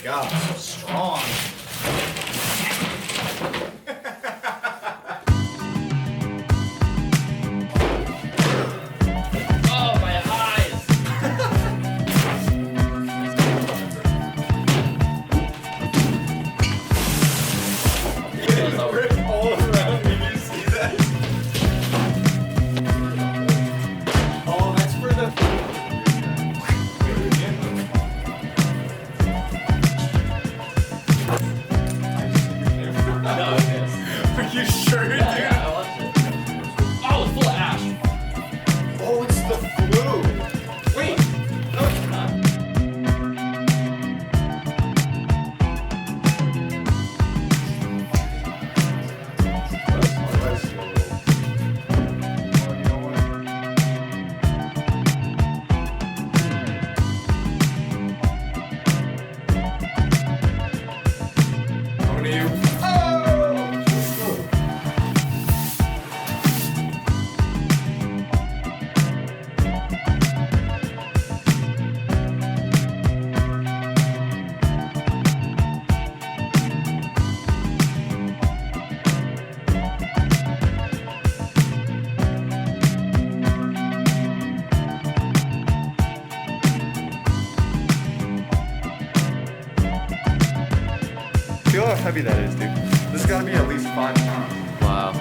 god, so strong. Feel how heavy that is, dude. This has got to be at least 5 pounds. Wow.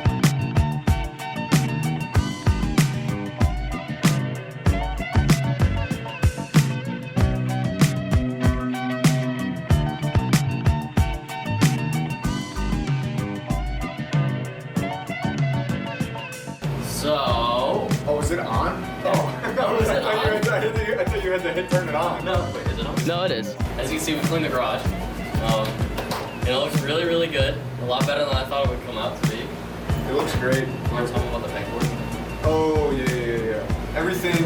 So. Oh, is it on? Oh, is it on? I thought you had to turn it on. No, wait, is it on? No, it is. As you can see, we cleaned the garage. It looks really, really good. A lot better than I thought it would come out to be. It looks great. You want to tell me about the pegboard? Oh, yeah. Everything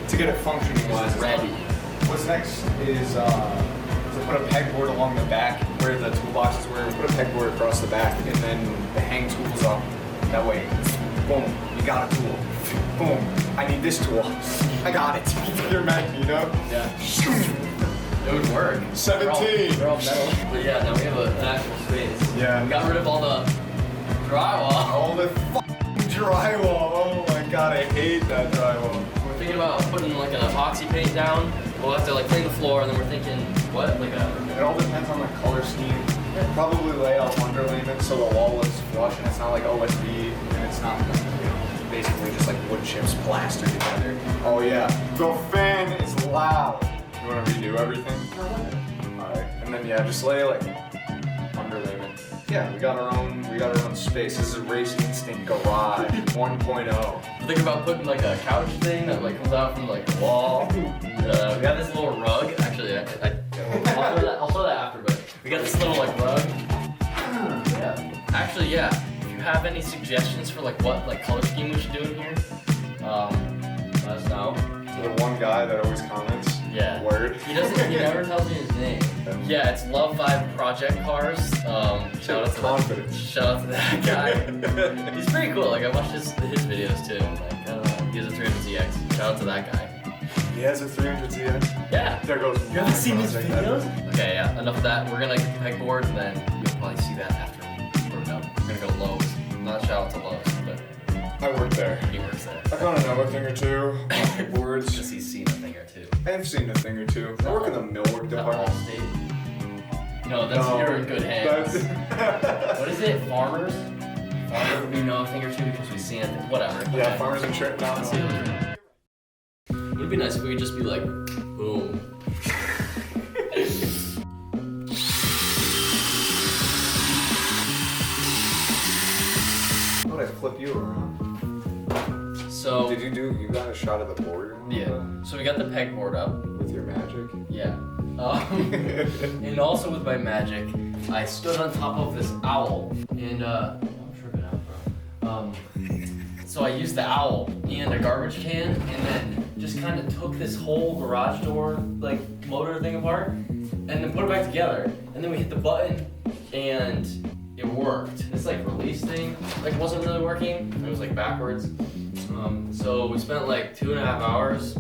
to get it functioning wise. Ready. What's next is to put a pegboard along the back where the toolboxes were. Put a pegboard across the back and then hang tools up. That way, boom, you got a tool. Boom, I need this tool. I got it. You're mad, you know? Yeah. It would work. 17. They're all metal. But yeah, now we have an actual space. Yeah. We got rid of all the drywall. All the drywall. Oh my god, I hate that drywall. We're thinking about putting like an epoxy paint down. We'll have to like clean the floor, and then we're thinking, what? Like a... It all depends on the color scheme. Probably lay out underlayment so the wall looks flush and it's not like OSB and it's not, basically just like wood chips plastered together. Oh yeah, the fan is loud. You want to redo everything? Alright, and then yeah, just lay like underlayment. Yeah, we got our own space. This is Racing Instinct Garage 1.0. Think about putting like a couch thing that like comes out from like the wall. And, we got this little rug. Actually, I'll show that after, but we got this little like rug. Yeah. Actually, yeah. If you have any suggestions for like what like color scheme we should do in here, let us know. The one guy that always comments. Yeah. Word. He never tells me his name. Yeah, it's Love Vibe Project Cars. Shout out to that guy. He's pretty cool. Like I watched his videos too. Like I don't know. He has a 300ZX. Shout out to that guy. He has a 300ZX? Yeah. There goes. You haven't seen his videos? Okay, yeah. Enough of that. We're gonna get the pegboard, and then you'll probably see that after we put it up. We're gonna go to Lowe's. Not shout out to Lowe's, but I work there. he works there. I kind of know a thing or two. Words. Because he's seen a thing or two. I've seen a thing or two. I work in the millwork department. Allstate. No, you're in good hands. What is it? Farmers? Farmers, we know a thing or two because we've seen it. Whatever. Yeah, Okay. farmers insurance. No. It'd be nice if we could just be like, boom. I thought I'd flip you around. So. You got a shot of the board? Yeah. So we got the pegboard up. With your magic? Yeah. And also with my magic, I stood on top of this owl, and I'm tripping out, bro. So I used the owl and a garbage can, and then just kind of took this whole garage door like motor thing apart, and then put it back together, and then we hit the button, and it worked. This like release thing like wasn't really working. It was like backwards. So we spent like 2.5 hours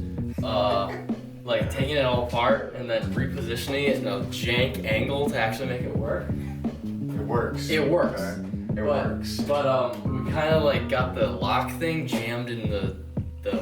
like taking it all apart and then repositioning it in a jank angle to actually make it work. It works. It works. Okay. It works. But we kind of like got the lock thing jammed in the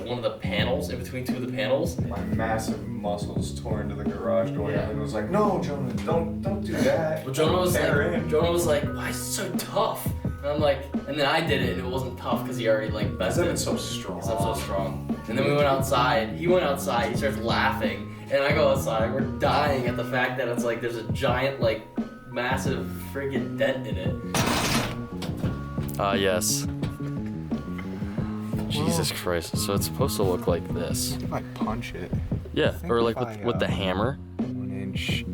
one of the panels, in between two of the panels. My massive muscles tore into the garage door, Yeah. and was like, "No, Jonah, don't do that." Well, Jonah was Tear like, "Why is it so tough?" And I'm like, and then I did it, and it wasn't tough because he already like Because bested I'm it. so strong. Because I'm so strong. And then we went outside. He went outside. He starts laughing, and I go outside. We're dying at the fact that it's like there's a giant, like, massive freaking dent in it. Yes. Jesus Christ. So it's supposed to look like this. If I punch it. Yeah, think or like if with the hammer. 1 inch.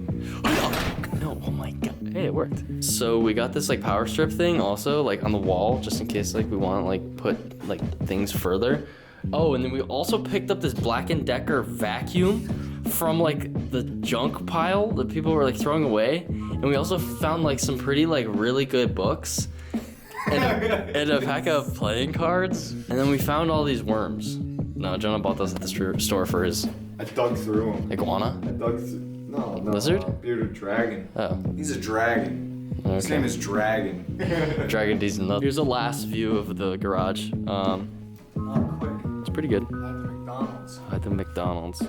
No, oh my god. Hey, it worked. So we got this like power strip thing also like on the wall just in case like we want to like put like things further. Oh, and then we also picked up this Black & Decker vacuum from like the junk pile that people were like throwing away. And we also found like some pretty like really good books and a pack of playing cards. And then we found all these worms. No, Jonah bought those at the store for his I dug through him. iguana. I dug through. No. Lizard? Bearded dragon. Oh. He's a dragon. His Okay. name is Dragon. Dragon D's nuts. Here's the last view of the garage. Not quick. It's pretty good. Like the McDonald's. At the McDonald's.